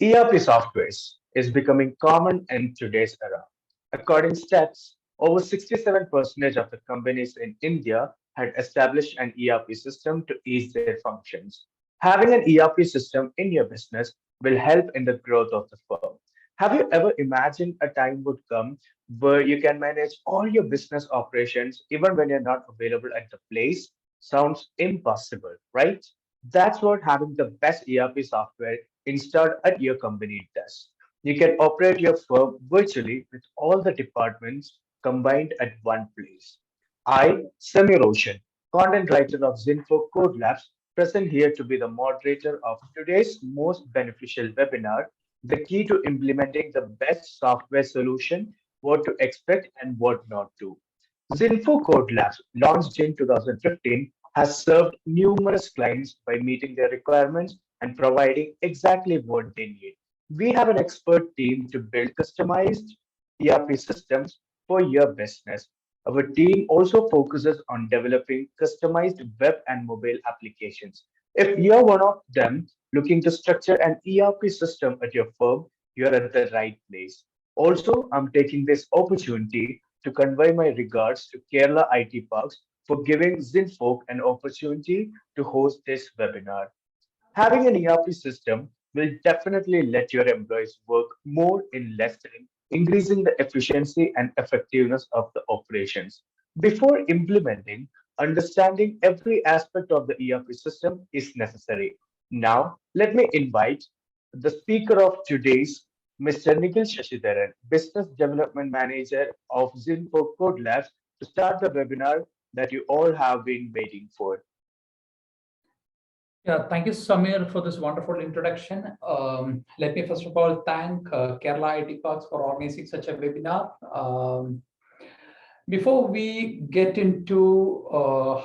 ERP softwares is becoming common in today's era. According to stats, over 67% of the companies in India had established an ERP system to ease their functions. Having an ERP system in your business will help in the growth of the firm. Have you ever imagined a time would come where you can manage all your business operations even when you're not available at the place? Sounds impossible, right? That's what having the best ERP software installed at your company does. You can operate your firm virtually with all the departments combined at one place. I, Sameer Roshan, content writer of Zinfog Codelabs, present here to be the moderator of today's most beneficial webinar, the key to implementing the best software solution, what to expect and what not to. Zinfo Codelabs, launched in 2015, has served numerous clients by meeting their requirements and providing exactly what they need. We have an expert team to build customized ERP systems for your business. Our team also focuses on developing customized web and mobile applications. If you're one of them looking to structure an ERP system at your firm, you're at the right place. Also, I'm taking this opportunity to convey my regards to Kerala IT Parks for giving Zinfolk an opportunity to host this webinar. Having an ERP system will definitely let your employees work more in less time, increasing the efficiency and effectiveness of the operations. Before implementing, understanding every aspect of the ERP system is necessary. Now, let me invite the speaker of today's Mr. Nikhil Sasidharan, Business Development Manager of Zinfog Codelabs, to start the webinar that you all have been waiting for. Yeah, thank you, Samir, for this wonderful introduction. Let me first of all thank Kerala IT Parks for organizing such a webinar. Before we get into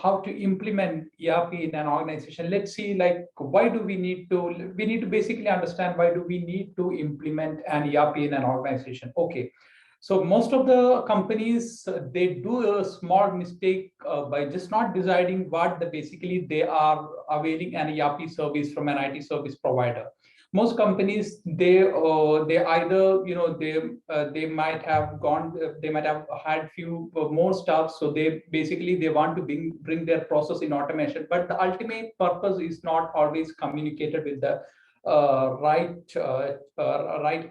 how to implement ERP in an organization, let's see, like, why do we need to basically understand why do we need to implement an ERP in an organization. Okay, so most of the companies, they do a small mistake by just not deciding what basically they are availing an ERP service from an IT service provider. Most companies, they either, they might have had few more staff, so they basically they want to bring their process in automation, but the ultimate purpose is not always communicated with the right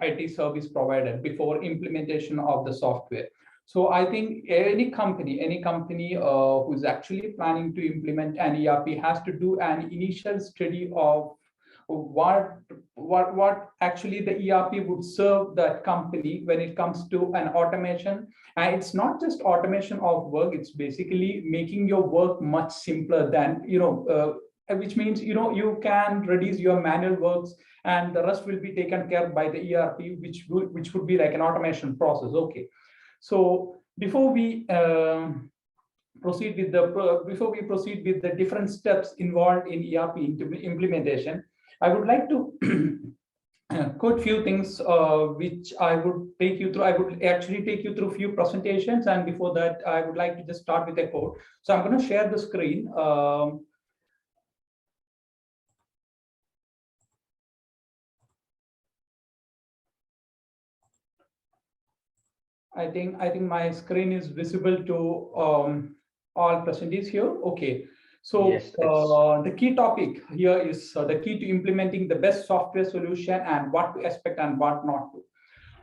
IT service provider before implementation of the software. So I think any company who's actually planning to implement an ERP has to do an initial study of what actually the ERP would serve that company when it comes to an automation. And it's not just automation of work, it's basically making your work much simpler than, which means, you can reduce your manual works and the rest will be taken care by the ERP, which would be like an automation process. Okay, so before we proceed with the different steps involved in ERP implementation, I would like to quote few things which I would take you through. I would actually take you through few presentations, and before that, I would like to just start with a quote. So I'm going to share the screen. I think my screen is visible to all presenters here. Okay. So Yes, the key topic here is the key to implementing the best software solution and what to expect and what not to.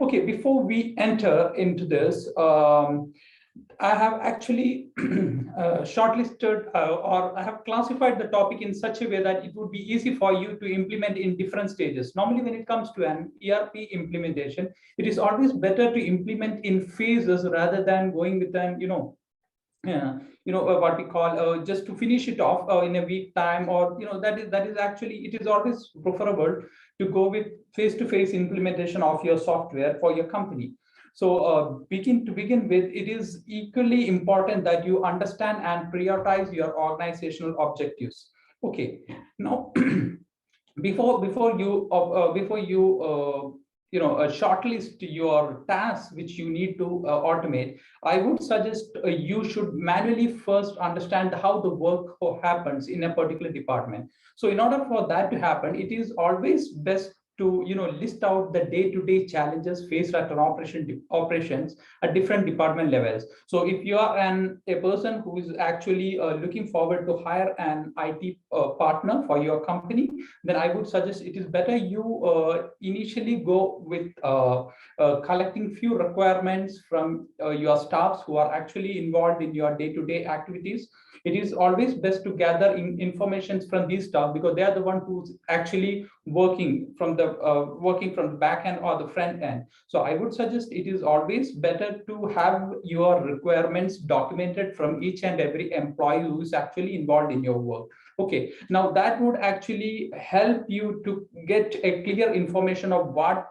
Okay, before we enter into this, I have actually shortlisted or I have classified the topic in such a way that it would be easy for you to implement in different stages. Normally, when it comes to an ERP implementation, it is always better to implement in phases rather than going with an, what we call just to finish it off in a week time, or that is actually, it is always preferable to go with face-to-face implementation of your software for your company. So to begin with, it is equally important that you understand and prioritize your organizational objectives. Okay, now before you shortlist your tasks which you need to automate, I would suggest you should manually first understand how the work happens in a particular department. So in order for that to happen, it is always best to list out the day-to-day challenges faced at an operations at different department levels. So if you are a person who is actually looking forward to hire an IT partner for your company, then I would suggest it is better you initially go with collecting few requirements from your staffs who are actually involved in your day-to-day activities. It is always best to gather information from these staff, because they are the one who's actually working from the back end or the front end. So I would suggest it is always better to have your requirements documented from each and every employee who is actually involved in your work. Okay, now that would actually help you to get a clear information of what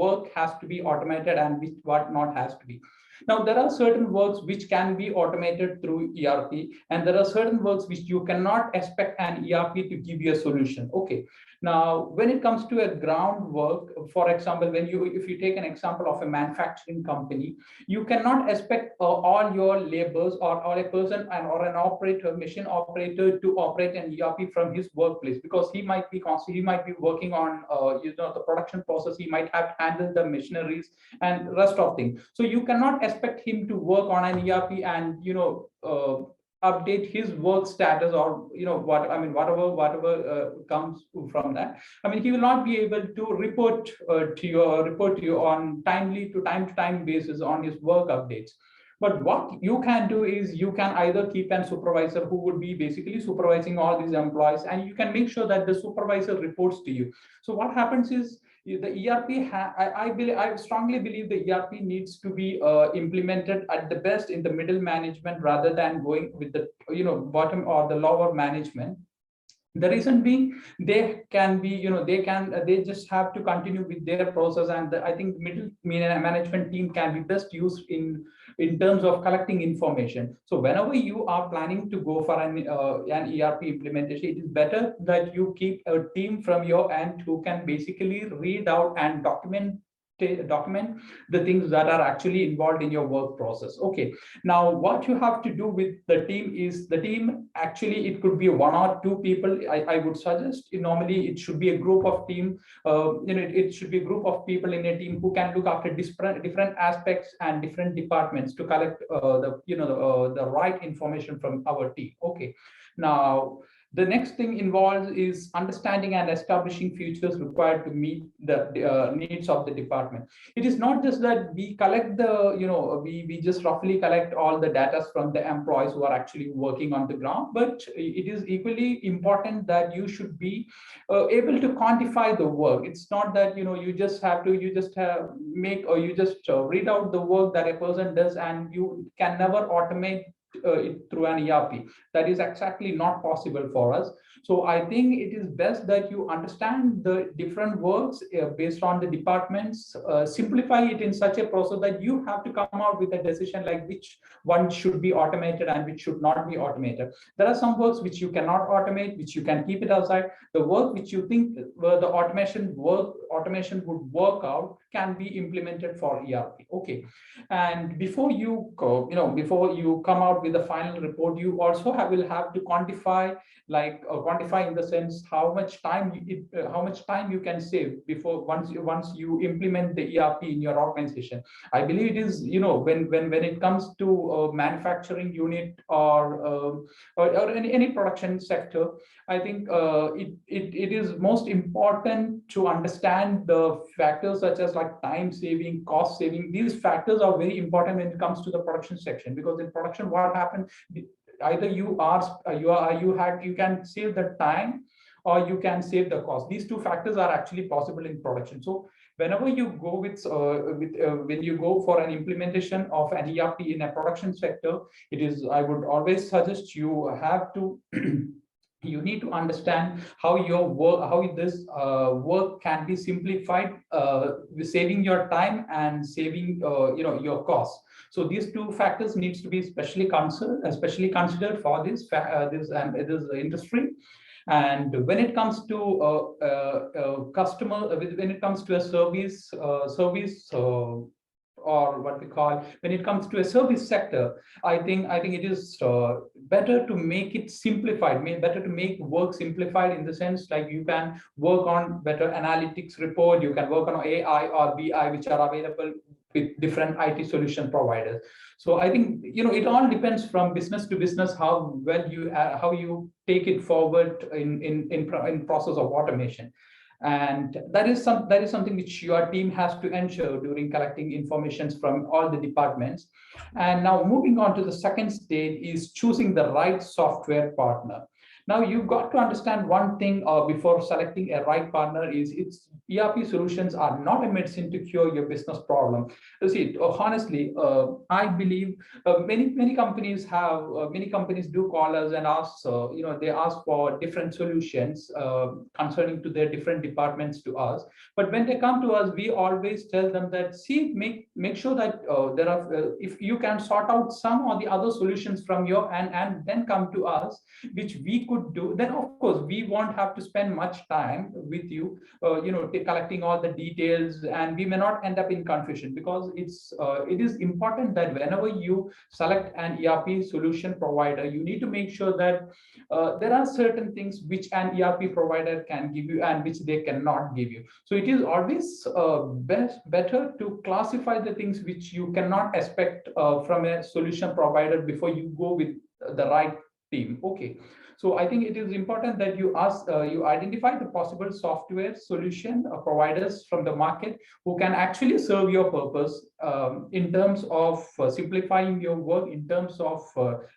work has to be automated and what not has to be. Now, there are certain works which can be automated through ERP, and there are certain works which you cannot expect an ERP to give you a solution. Okay. Now, when it comes to a groundwork, for example, if you take an example of a manufacturing company, you cannot expect all your laborers or a person or an operator, machine operator, to operate an ERP from his workplace, because he might be working on the production process. He might have to handle the machineries and rest of things. So you cannot expect him to work on an ERP and update his work status, or whatever comes from that. I mean, he will not be able to report to you on time-to-time basis on his work updates. But what you can do is you can either keep a supervisor who would be basically supervising all these employees, and you can make sure that the supervisor reports to you. So what happens is, the ERP, I strongly believe the ERP needs to be implemented at the best in the middle management, rather than going with the bottom or the lower management. The reason being, they just have to continue with their process, and I think middle management team can be best used in terms of collecting information. So whenever you are planning to go for an ERP implementation, it is better that you keep a team from your end who can basically read out and document the things that are actually involved in your work process. Okay, now what you have to do with the team is, the team actually, it could be one or two people. I would suggest normally it should be a group of team. It should be a group of people in a team who can look after different aspects and different departments to collect the right information from our team. Okay, now the next thing involved is understanding and establishing features required to meet the needs of the department. It is not just that we collect we just roughly collect all the data from the employees who are actually working on the ground, but it is equally important that you should be able to quantify the work. It's not that you just make, or you just read out the work that a person does, and you can never automate it through an ERP. That is exactly not possible for us. So I think it is best that you understand the different works based on the departments, simplify it in such a process that you have to come out with a decision like which one should be automated and which should not be automated. There are some works which you cannot automate, which you can keep it outside. The work which you think the automation would work out can be implemented for ERP. Okay, and before you come out with the final report, you also will have to quantify, quantify in the sense how much time you can save once you implement the ERP in your organization. I believe it is when it comes to manufacturing unit or any production sector, I think it is most important to understand the factors such as like time saving, cost saving. These factors are very important when it comes to the production section, because in production what happens, either you can save the time or you can save the cost. These two factors are actually possible in production. So whenever you go when you go for an implementation of an ERP in a production sector, I would always suggest you have to you need to understand how this work can be simplified, saving your time and saving your costs. So these two factors needs to be especially considered for this industry. And when it comes to customer, when it comes to a service or what we call, when it comes to a service sector, I think it is better to make it simplified, better to make work simplified, in the sense like you can work on better analytics report, you can work on AI or BI, which are available with different IT solution providers. So I think, it all depends from business to business how you take it forward in process of automation. And that is something which your team has to ensure during collecting informations from all the departments. And now moving on to the second stage is choosing the right software partner. Now you've got to understand one thing before selecting a right partner is its ERP solutions are not a medicine to cure your business problem. You see, honestly, I believe many companies do call us and ask, they ask for different solutions concerning to their different departments to us. But when they come to us, we always tell them that, see, make sure that if you can sort out some or the other solutions from your and then come to us, which we could do, then of course we won't have to spend much time with you, collecting all the details, and we may not end up in confusion, because it is important that whenever you select an ERP solution provider, you need to make sure that there are certain things which an ERP provider can give you and which they cannot give you. So it is always better to classify the things which you cannot expect from a solution provider before you go with the right team. Okay. So I think it is important that you identify the possible software solution providers from the market who can actually serve your purpose in terms of simplifying your work, in terms of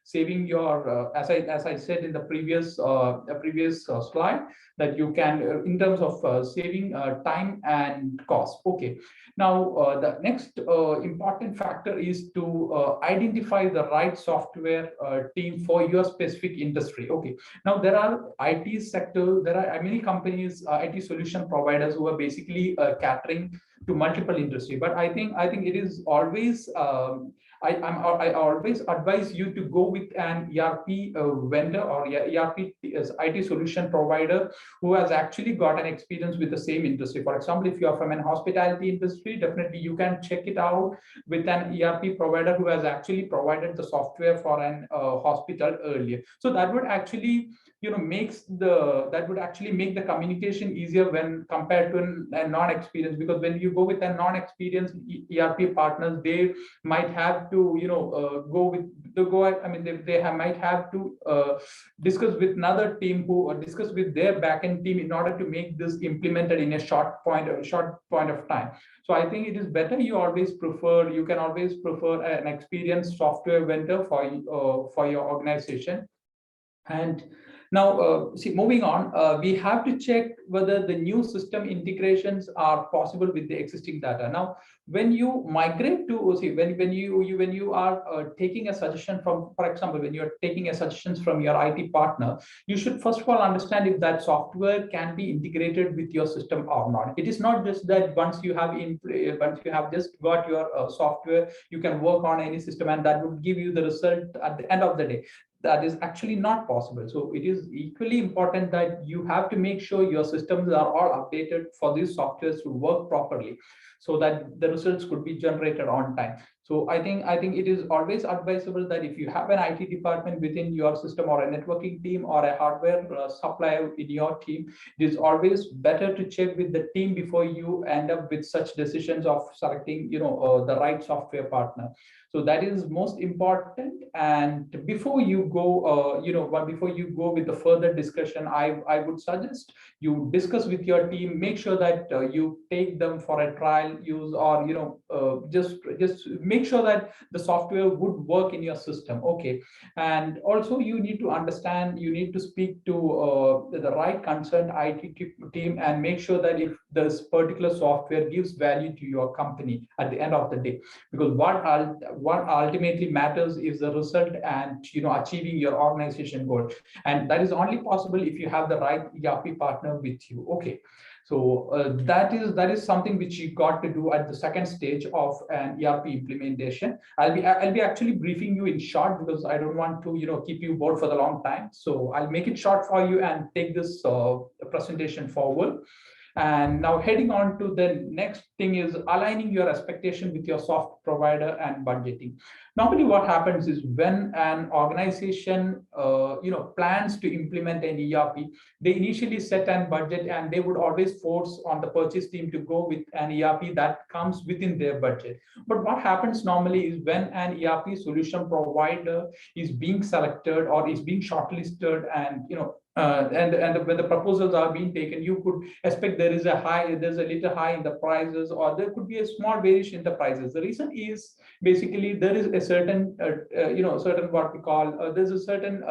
saving your, as I said in the previous slide, that you can, in terms of saving time and cost. Okay. Now, the next important factor is to identify the right software team for your specific industry. Okay. Now, there are IT sector, there are many companies, IT solution providers who are basically catering to multiple industry. But I think it is always I always advise you to go with an ERP vendor or ERP IT solution provider who has actually got an experience with the same industry. For example, if you are from an hospitality industry, definitely you can check it out with an ERP provider who has actually provided the software for an hospital earlier. So that would actually make the communication easier when compared to a non-experienced, because when you go with a non-experienced ERP partners, they might have to might have to discuss with another team who discuss with their backend team in order to make this implemented in a short point of time. So I think it is better you can always prefer an experienced software vendor for your organization. And now, moving on, we have to check whether the new system integrations are possible with the existing data. Now, when you migrate to when you are taking a suggestion from, for example, when you are taking a suggestions from your IT partner, you should first of all understand if that software can be integrated with your system or not. It is not just that once you have just got your software, you can work on any system and that would give you the result at the end of the day. That is actually not possible. So it is equally important that you have to make sure your systems are all updated for these softwares to work properly, so that the results could be generated on time. So I think it is always advisable that if you have an IT department within your system, or a networking team, or a hardware supplier in your team, it is always better to check with the team before you end up with such decisions of selecting the right software partner. So that is most important. And before you go before you go with the further discussion, I would suggest you discuss with your team, make sure that you take them for a trial use, or just make sure that the software would work in your system. Okay. And also you need to understand, you need to speak to the right concerned IT team and make sure that if this particular software gives value to your company at the end of the day, because what ultimately matters is the result and achieving your organization goal, and that is only possible if you have the right ERP partner with you. Okay. So that is something which you got to do at the second stage of an ERP implementation. I'll be actually briefing you in short, because I don't want to keep you bored for the long time. So I'll make it short for you and take this presentation forward. And now heading on to the next thing is aligning your expectation with your soft provider and budgeting. Normally what happens is when an organization plans to implement an ERP, they initially set an budget and they would always force on the purchase team to go with an ERP that comes within their budget. But what happens normally is when an ERP solution provider is being selected or is being shortlisted, and and when the proposals are being taken, you could expect there's a little high in the prices, or there could be a small variation in the prices. The reason is basically there is a certain certain what we call there's a certain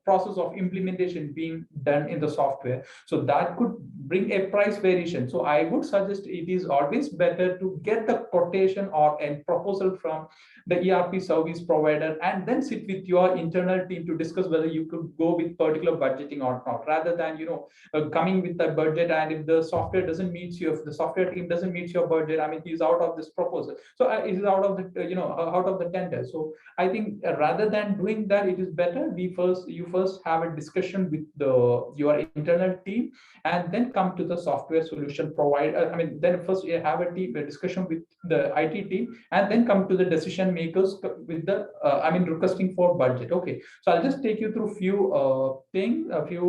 process of implementation being done in the software, so that could bring a price variation. So I would suggest it is always better to get the quotation or a proposal from the ERP service provider and then sit with your internal team to discuss whether you could go with particular budgeting or not, rather than coming with the budget, and if the software doesn't meet you, if the software team doesn't meet your budget, I mean, he's out of this proposal, so it is out of the out of the tender. So I think rather than doing that, it is better you first have a discussion with your internal team and then come to the software solution provider. I mean, then first you have a discussion with the IT team and then come to the decision makers with the requesting for budget. Okay, so I'll just take you through a few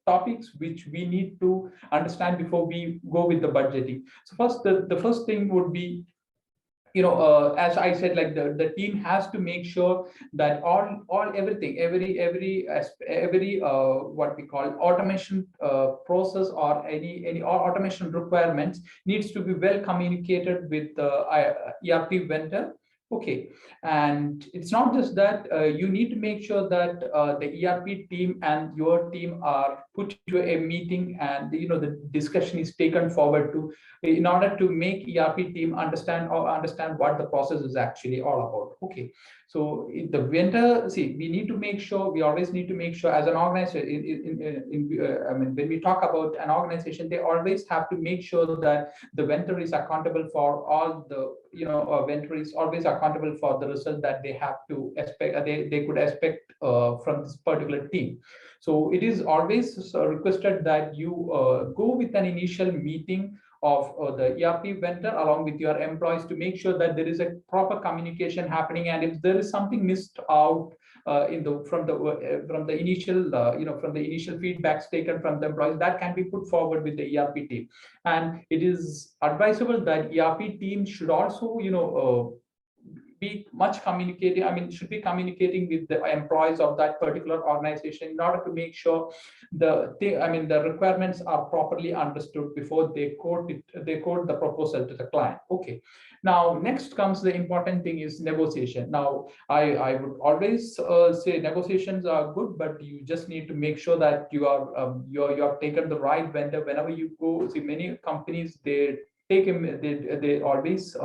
topics which we need to understand before we go with the budgeting. So first, the first thing would be, as I said, like the team has to make sure that everything, every what we call automation process or any automation requirements needs to be well communicated with the ERP vendor. Okay, and it's not just that, you need to make sure that the ERP team and your team are put into a meeting, and the discussion is taken forward to, in order to make ERP team understand what the process is actually all about. Okay, so the vendor, see, we always need to make sure as an organization, when we talk about an organization, they always have to make sure that the vendor is accountable for all the, vendor is always accountable for the result that they have to expect, they could expect from this particular team. So it is always requested that you go with an initial meeting of the ERP vendor along with your employees to make sure that there is a proper communication happening, and if there is something missed out from the initial feedbacks taken from the employees, that can be put forward with the ERP team. And it is advisable that ERP team should also be much communicating, should be communicating with the employees of that particular organization in order to make sure the requirements are properly understood before they quote the proposal to the client. Okay, now next comes the important thing is negotiation. Now I would always say negotiations are good, but you just need to make sure that you have taken the right vendor whenever you go. See, many companies, they always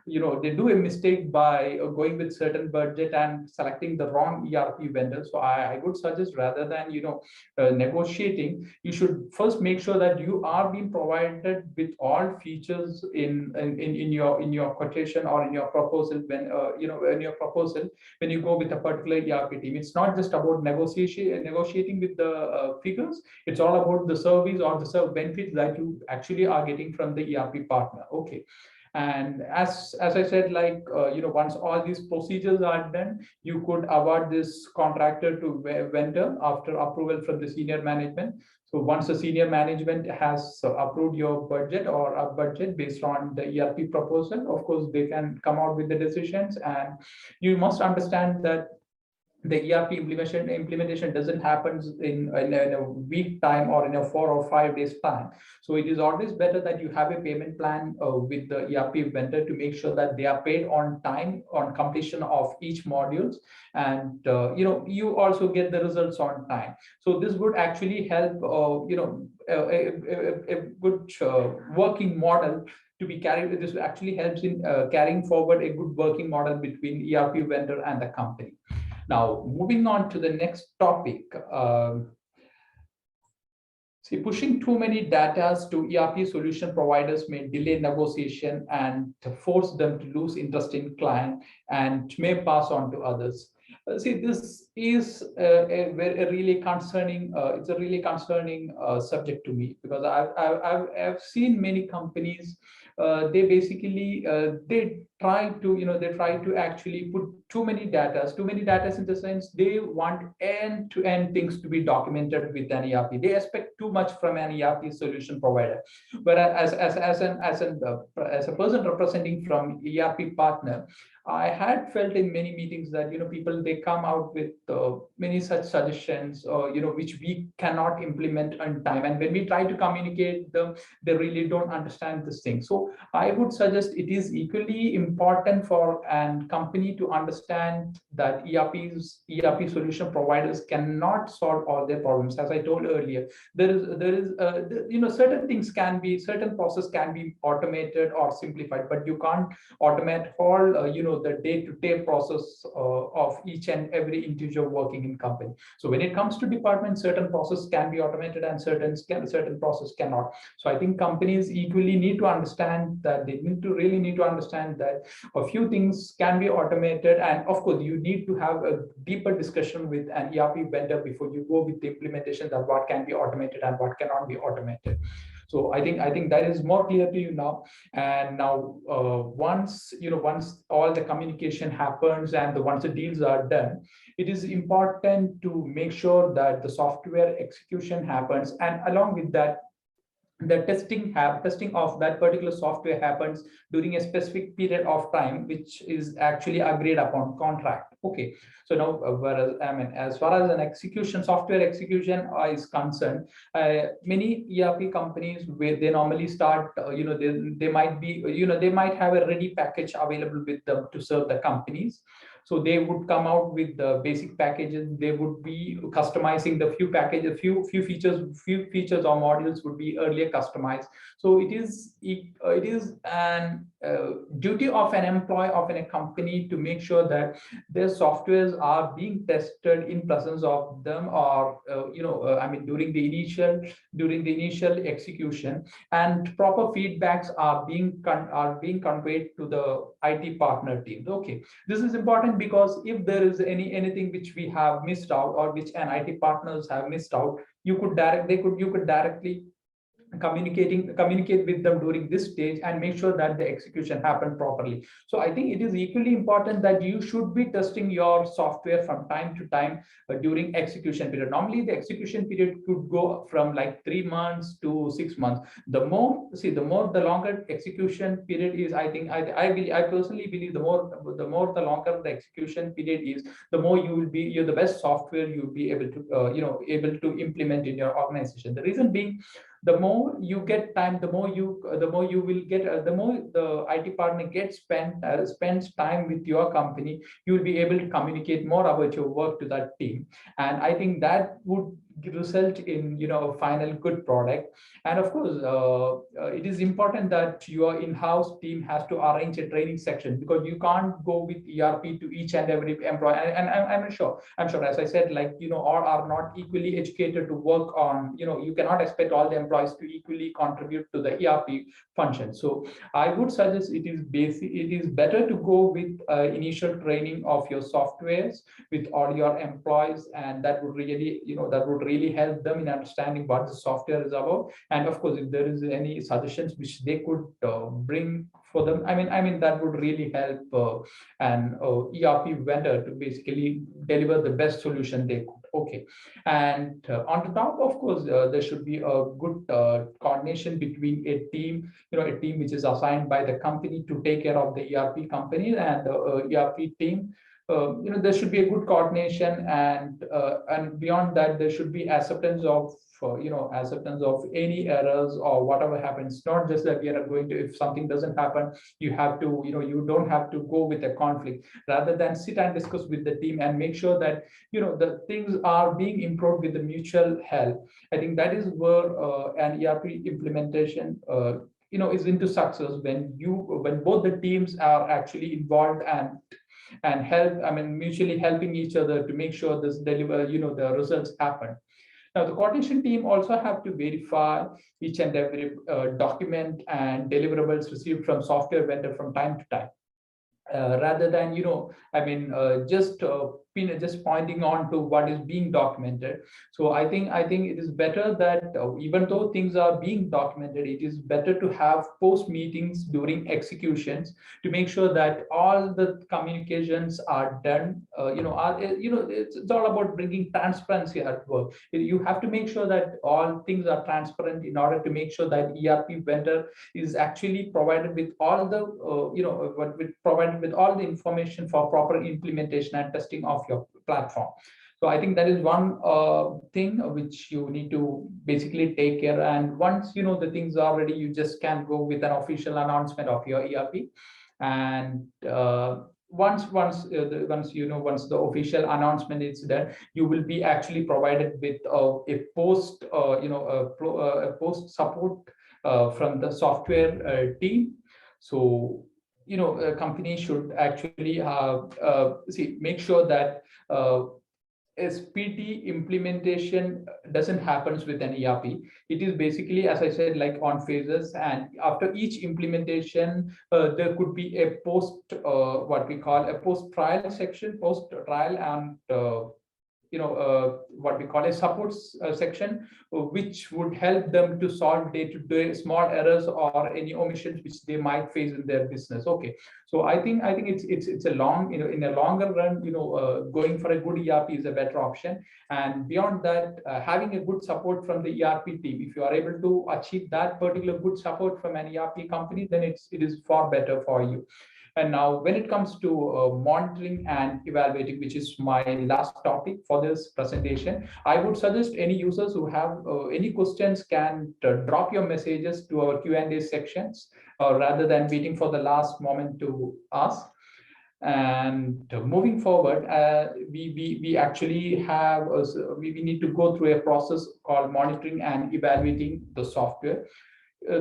they do a mistake by going with certain budget and selecting the wrong ERP vendor. So I would suggest, rather than negotiating, you should first make sure that you are being provided with all features in your quotation or in your proposal when you go with a particular ERP team. It's not just about negotiating with the figures. It's all about the service or the benefits that you actually are getting from the ERP partner. Okay, and as I said, like once all these procedures are done, you could award this contractor to vendor after approval from the senior management. So once the senior management has approved your budget or a budget based on the ERP proposal, of course they can come out with the decisions. And you must understand that the ERP implementation doesn't happen in a week time or in a 4 or 5 days time. So it is always better that you have a payment plan with the ERP vendor to make sure that they are paid on time on completion of each modules, and you also get the results on time. So this would actually help a good working model to be carried. This actually helps in carrying forward a good working model between ERP vendor and the company. Now, moving on to the next topic. See, pushing too many data to ERP solution providers may delay negotiation and force them to lose interest in client and may pass on to others. See, this is a really concerning. It's a really concerning subject to me, because I've seen many companies. They basically they try to, they try to actually put too many data in the sense they want end-to-end things to be documented with an ERP. They expect too much from an ERP solution provider. But as a person representing from ERP partner, I had felt in many meetings that, people, they come out with many such suggestions, or which we cannot implement on time. And when we try to communicate them, they really don't understand this thing. So I would suggest it is equally important for an company to understand that ERP solution providers cannot solve all their problems. As I told earlier, certain process can be automated or simplified, but you can't automate all the day-to-day process of each and every individual working in company. So when it comes to department, certain process can be automated and certain process cannot. So I think companies equally need to understand that they really need to understand that a few things can be automated, and of course you need to have a deeper discussion with an ERP vendor before you go with the implementation, that what can be automated and what cannot be automated. So I think that is more clear to you now. And now, once all the communication happens and once the deals are done, it is important to make sure that the software execution happens, and along with that, the testing of that particular software happens during a specific period of time, which is actually agreed upon contract. Okay, so now, whereas, I mean, as far as an software execution is concerned, many ERP companies, where they normally start, they might be, they might have a ready package available with them to serve the companies. So they would come out with the basic packages. They would be customizing the few features or modules would be earlier customized. So it is an duty of an employee of a company to make sure that their softwares are being tested in presence of them, or I mean, during the initial execution, and proper feedbacks are being conveyed to the IT partner teams. Okay, this is important, because if there is anything which we have missed out, or which an IT partners have missed out, you could directly communicate with them during this stage and make sure that the execution happened properly. So I think it is equally important that you should be testing your software from time to time during execution period. Normally the execution period could go from like 3 months to 6 months. The longer execution period is, I personally believe, the longer the execution period is, the more the best software you'll be able to implement in your organization. The reason being, the more you get time, the more you will get, the more the IT partner spends time with your company, you will be able to communicate more about your work to that team. And I think that would result in a final good product. And of course, it is important that your in-house team has to arrange a training section, because you can't go with ERP to each and every employee. And I'm sure, as I said, like, all are not equally educated to work on, you cannot expect all the employees to equally contribute to the ERP function. So I would suggest it is better to go with initial training of your softwares with all your employees, and that would really help them in understanding what the software is about. And of course, if there is any suggestions which they could bring for them, I mean that would really help an ERP vendor to basically deliver the best solution they could. Okay, and on the top, of course, there should be a good coordination between a team which is assigned by the company to take care of the ERP company and the ERP team. There should be a good coordination, and beyond that, there should be acceptance of any errors or whatever happens. Not just that we are going to, if something doesn't happen, you have to, you don't have to go with a conflict. Rather than sit and discuss with the team and make sure that the things are being improved with the mutual help. I think that is where an ERP implementation is into success, when both the teams are actually involved and mutually helping each other to make sure this deliver, the results happen. Now, the coordination team also have to verify each and every document and deliverables received from software vendor from time to time. Rather than just just pointing on to what is being documented. So I think it is better that even though things are being documented, it is better to have post meetings during executions to make sure that all the communications are done. It's all about bringing transparency at work. You have to make sure that all things are transparent in order to make sure that ERP vendor is actually provided with all the provided with all the information for proper implementation and testing of your platform. So I think that is one thing which you need to basically take care. And once you know the things are ready, you just can go with an official announcement of your ERP. And once the official announcement is done, you will be actually provided with a post a post support from the software team. So a company should actually make sure that SPT implementation doesn't happens with an ERP. It is basically, as I said, like on phases, and after each implementation, there could be a post, what we call a post trial section, post trial, and what we call a support section, which would help them to solve day-to-day small errors or any omissions which they might face in their business. Okay, so I think it's a long, in a longer run, going for a good ERP is a better option. And beyond that, having a good support from the ERP team, if you are able to achieve that particular good support from an ERP company, then it is far better for you. And now, when it comes to monitoring and evaluating, which is my last topic for this presentation, I would suggest any users who have any questions can drop your messages to our Q&A sections, rather than waiting for the last moment to ask. And moving forward, we actually have we need to go through a process called monitoring and evaluating the software,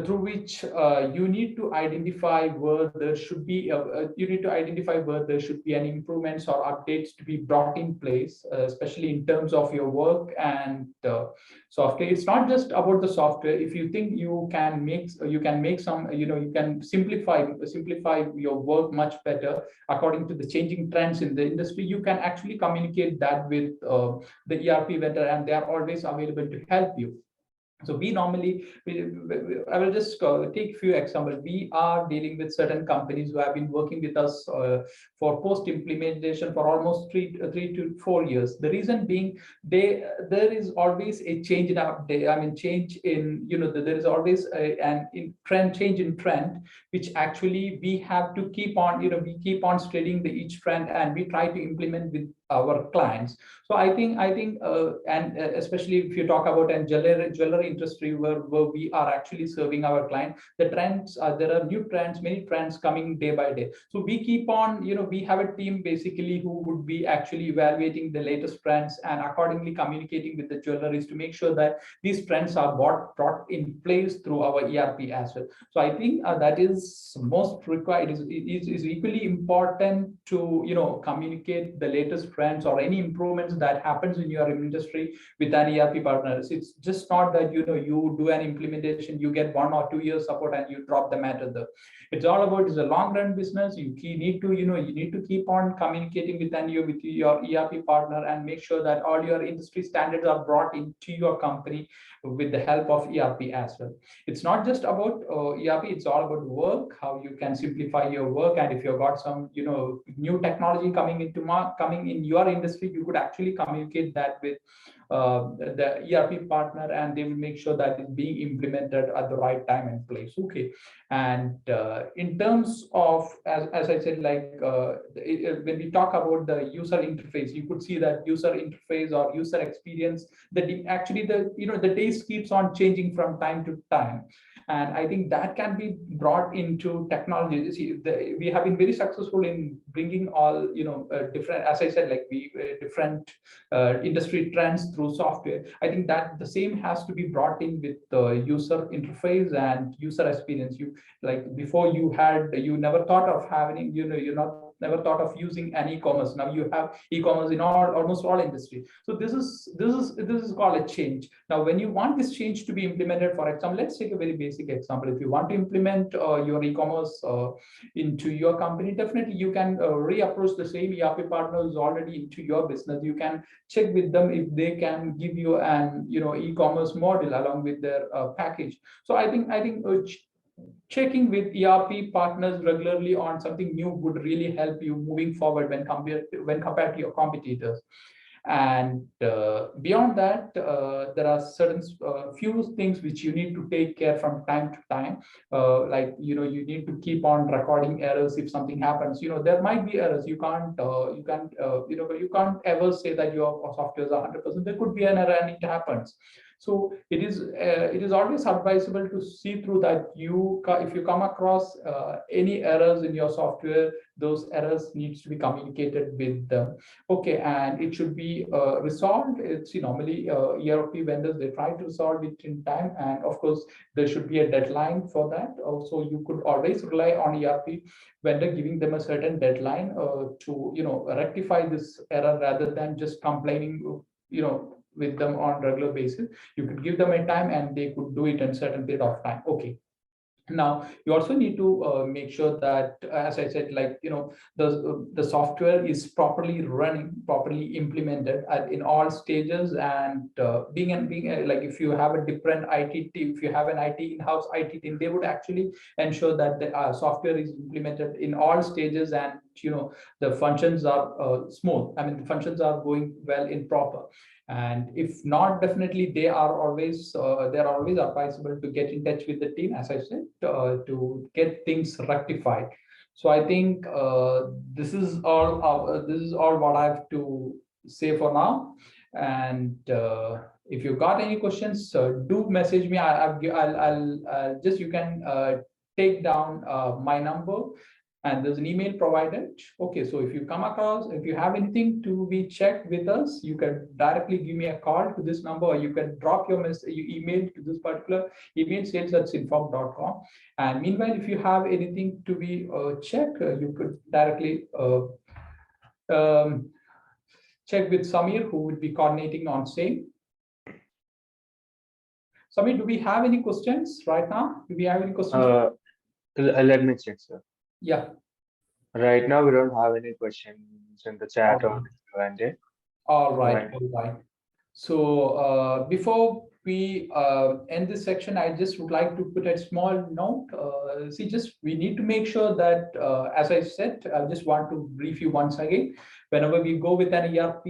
through which you need to identify where there should be any improvements or updates to be brought in place, especially in terms of your work and software. It's not just about the software. If you think you can make some, you can simplify your work much better according to the changing trends in the industry, you can actually communicate that with the ERP vendor, and they are always available to help you. So we normally, I will just take a few examples. We are dealing with certain companies who have been working with us for post implementation for almost 3 to 4 years. The reason being, there is always a change in update. I mean, change in, there is always change in trend, which actually we have to keep on, we keep on studying each trend, and we try to implement with our clients. So I think, and especially if you talk about a jewelry industry where we are actually serving our client, the trends there are new trends, many trends coming day by day. So we keep on, we have a team basically who would be actually evaluating the latest trends and accordingly communicating with the jewelries to make sure that these trends are brought in place through our ERP as well. So I think that is most required. It is equally important to communicate the latest trends or any improvements that happens in your industry with an ERP partner. It's just not that you do an implementation, you get 1 or 2 years support, and you drop the matter there. It's all about, it's a long run business. You need to keep on communicating with your ERP partner and make sure that all your industry standards are brought into your company with the help of ERP as well. It's not just about ERP, it's all about work, how you can simplify your work. And if you've got some new technology coming in your industry, you could actually communicate that with the ERP partner, and they will make sure that it's being implemented at the right time and place. Okay. And in terms of, as I said, like when we talk about the user interface, you could see that user interface or user experience, that actually the taste keeps on changing from time to time. And I think that can be brought into technology. See, we have been very successful in bringing all different, as I said, like different industry trends through software. I think that the same has to be brought in with the user interface and user experience. You, like before, you never thought of having, you're not never thought of using an e-commerce. Now you have e-commerce in almost all industry. So this is called a change. Now when you want this change to be implemented, for example, let's take a very basic example. If you want to implement your e-commerce into your company, definitely you can reapproach the same ERP partners already into your business. You can check with them if they can give you an e-commerce model along with their package. So I think checking with ERP partners regularly on something new would really help you moving forward when compared to your competitors. And beyond that, there are certain few things which you need to take care from time to time. Like you need to keep on recording errors if something happens. There might be errors. You can't ever say that your software is 100%. There could be an error and it happens. So it is always advisable to see through that. If you come across any errors in your software, those errors needs to be communicated with them. Okay, and it should be resolved. It's normally ERP vendors, they try to resolve it in time, and of course there should be a deadline for that. Also, you could always rely on ERP vendor giving them a certain deadline to rectify this error, rather than just complaining with them on regular basis. You could give them a time and they could do it in a certain period of time. Okay, now you also need to make sure that, as I said, the software is properly running, properly implemented in all stages. And like, if you have a different IT team, if you have an in-house IT team, they would actually ensure that the software is implemented in all stages, and the functions are smooth. I mean, the functions are going well in proper. And if not, definitely they are always advisable to get in touch with the team, as I said, to get things rectified. So I think this is all what I have to say for now. And if you got any questions, do message me. I'll just, you can take down my number, and there's an email provided. Okay, so if you have anything to be checked with us, you can directly give me a call to this number, or you can drop your email to this particular email, sales@zinfog.com. And meanwhile, if you have anything to be checked, you could directly um, check with Sameer, who will be coordinating on same. Sameer, do we have any questions right now? Do we have any questions? Let me check, sir. Yeah. Right now, we don't have any questions in the chat or the Q&A. All right. So before we end this section, I just would like to put a small note. We need to make sure that, as I said, I just want to brief you once again. Whenever we go with an ERP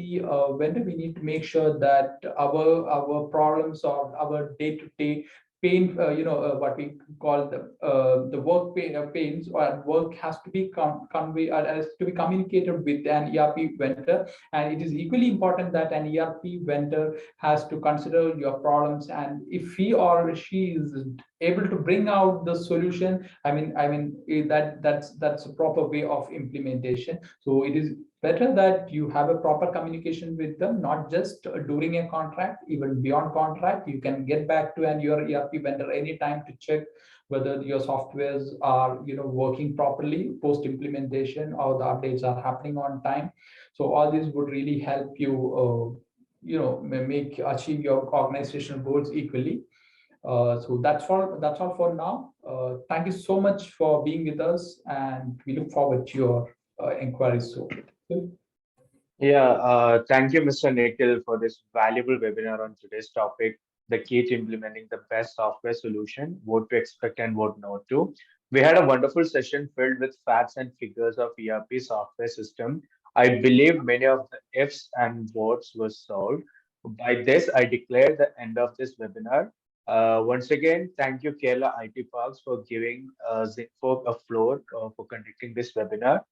vendor, we need to make sure that our problems or our day-to-day pain, what we call the work pains or work has to be communicated with an ERP vendor. And it is equally important that an ERP vendor has to consider your problems, and if he or she is able to bring out the solution, that's a proper way of implementation. So it is better that you have a proper communication with them, not just during a contract, even beyond contract. You can get back to your ERP vendor anytime to check whether your softwares are working properly post implementation, or the updates are happening on time. So all this would really help you achieve your organizational goals equally. So that's all for now. Thank you so much for being with us, and we look forward to your inquiries soon. Yeah, thank you, Mr. Nikhil, for this valuable webinar on today's topic, the key to implementing the best software solution, what to expect and what not to. We had a wonderful session filled with facts and figures of ERP software system. I believe many of the ifs and whats were solved. By this, I declare the end of this webinar. Once again, thank you, Kerala IT Parks, for giving Zinfog a floor for conducting this webinar.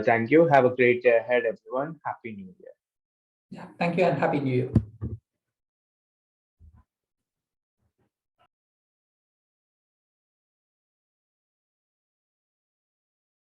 Thank you. Have a great day ahead, everyone. Happy New Year. Yeah, thank you, and Happy New Year.